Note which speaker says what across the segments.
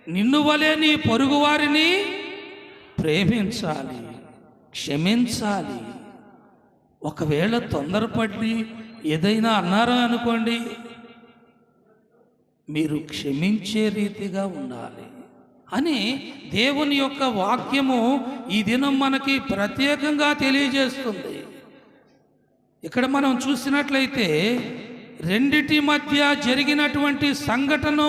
Speaker 1: నిన్ను వలె నీ పొరుగువారిని ప్రేమించాలి, క్షమించాలి. ఒకవేళ తొందరపడి ఏదైనా అన్నారా అనుకోండి, మీరు క్షమించే రీతిగా ఉండాలి అని దేవుని యొక్క వాక్యము ఈ దినం మనకి ప్రత్యేకంగా తెలియజేస్తుంది. ఇక్కడ మనం చూసినట్లయితే రెండిటి మధ్య జరిగినటువంటి సంఘటన,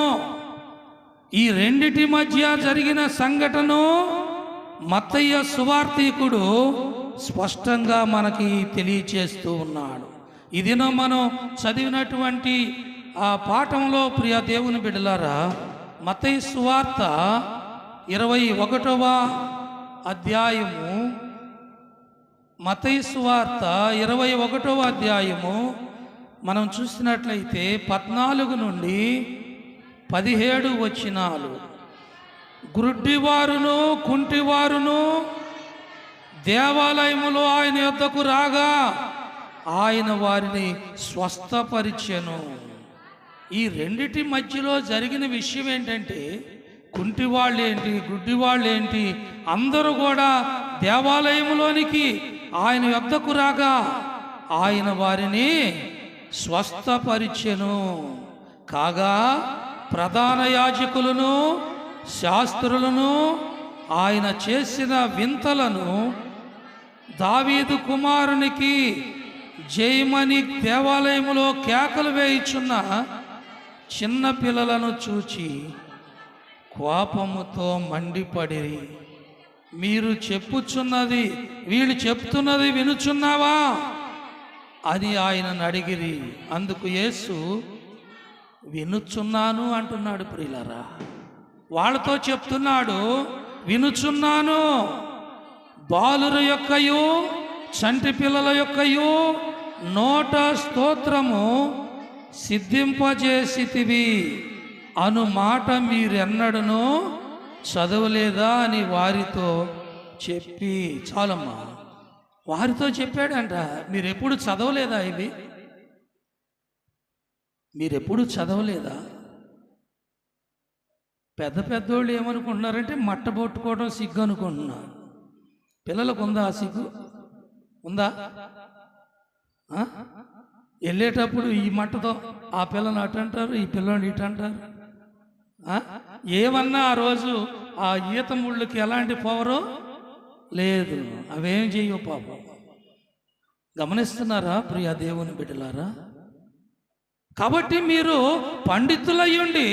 Speaker 1: ఈ రెండిటి మధ్య జరిగిన సంఘటన మత్తయి సువార్తికుడు స్పష్టంగా మనకి తెలియచేస్తూ ఉన్నాడు. ఈ దినం మనం చదివినటువంటి ఆ పాఠంలో ప్రియ దేవుని బిడ్డలారా, మత్తయి సువార్త 21వ అధ్యాయము, మత్తయి సువార్త 21వ అధ్యాయము మనం చూసినట్లయితే 14 నుండి 17 వచనాలు. గుడ్డివారును కుంటివారును దేవాలయములో ఆయన యొద్దకు రాగా ఆయన వారిని స్వస్థపరిచెను. ఈ రెండిటి మధ్యలో జరిగిన విషయం ఏంటంటే, కుంటివాళ్ళేంటి, గుడ్డివాళ్ళేంటి, అందరూ కూడా దేవాలయంలోనికి ఆయన యొద్దకు రాగా ఆయన వారిని స్వస్థపరిచెను. కాగా ప్రధాన యాజకులను శాస్త్రులను ఆయన చేసిన వింతలను, దావీదు కుమారునికి జయమని దేవాలయములో కేకలు వేయుచున్న చిన్న పిల్లలను చూచి కోపముతో మండిపడిరి. మీరు చెప్పుచున్నది, వీళ్ళు చెప్తున్నది వినుచున్నావా అని ఆయనను అడిగిరి. అందుకు యేసు వినుచున్నాను అంటున్నాడు. ప్రియులారా, వాళ్ళతో చెప్తున్నాడు, వినుచున్నాను. బాలుర యొక్కయు చంటి పిల్లల యొక్కయు నోట స్తోత్రము సిద్ధింపజేసితివి అను మాట మీరెన్నడను చదవలేదా అని వారితో చెప్పి, చాలమ్మా, వారితో చెప్పాడంట. మీరెప్పుడు చదవలేదా? ఇవి మీరెప్పుడు చదవలేదా? పెద్దోళ్ళు ఏమనుకుంటున్నారంటే మట్టబొట్టుకోవడం సిగ్గు అనుకుంటున్నారు. పిల్లలకు ఉందా ఆ సిగ్గు? ఉందా? వెళ్ళేటప్పుడు ఈ మట్టతో ఆ పిల్లని అటు అంటారు, ఈ పిల్లని ఇటు అంటారు. ఏమన్నా ఆ రోజు ఆ ఈత ముళ్ళకి ఎలాంటి పవరో లేదు, అవేం చెయ్యవు పాపం. గమనిస్తున్నారా ప్రియ దేవుని బిడ్డలారా? కాబట్టి మీరు పండితులయ్యుండి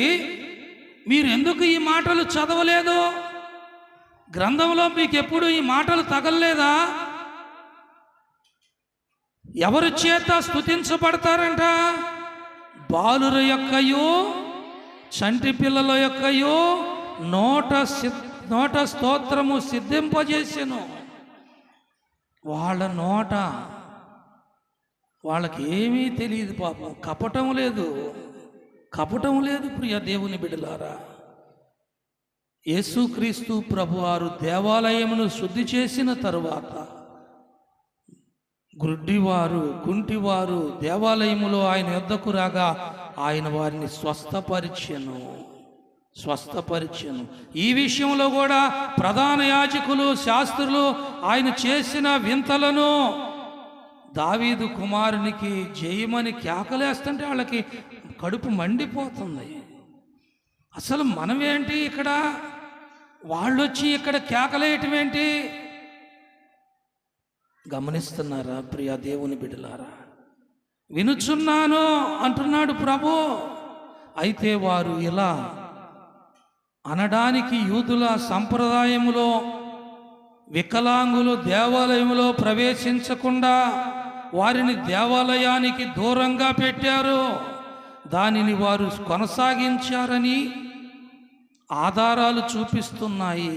Speaker 1: మీరు ఎందుకు ఈ మాటలు చదవలేదు? గ్రంథంలో మీకు ఎప్పుడు ఈ మాటలు తగలలేదా? ఎవరి చేత స్తుతించబడతారంట? బాలుర యొక్కయు చంటి పిల్లల యొక్కయు నోట స్తోత్రము సిద్ధింపజేసెను. వాళ్ళ నోట, వాళ్ళకి ఏమీ తెలియదు పాపం, కపటం లేదు ప్రియ దేవుని బిడ్డలారా. యేసుక్రీస్తు ప్రభువారు దేవాలయమును శుద్ధి చేసిన తరువాత గుడ్డివారు కుంటివారు దేవాలయములో ఆయన యొద్దకు రాగా ఆయన వారిని స్వస్థపరిచెను. ఈ విషయంలో కూడా ప్రధాన యాజకులు శాస్త్రులు ఆయన చేసిన వింతలను, దావీదు కుమారునికి జయమని కేకలేస్తుంటే వాళ్ళకి కడుపు మండిపోతుంది. అసలు మనమేంటి ఇక్కడ, వాళ్ళొచ్చి ఇక్కడ కేకలేయటం ఏంటి? గమనిస్తున్నారా ప్రియ దేవుని బిడ్డలారా? వినుచున్నాను అంటున్నాడు ప్రభు. అయితే వారు ఇలా అనడానికి యూదుల సంప్రదాయములో వికలాంగులు దేవాలయములో ప్రవేశించకుండా వారిని దేవాలయానికి దూరంగా పెట్టారు. దానిని వారు కొనసాగించారని ఆధారాలు చూపిస్తున్నాయి.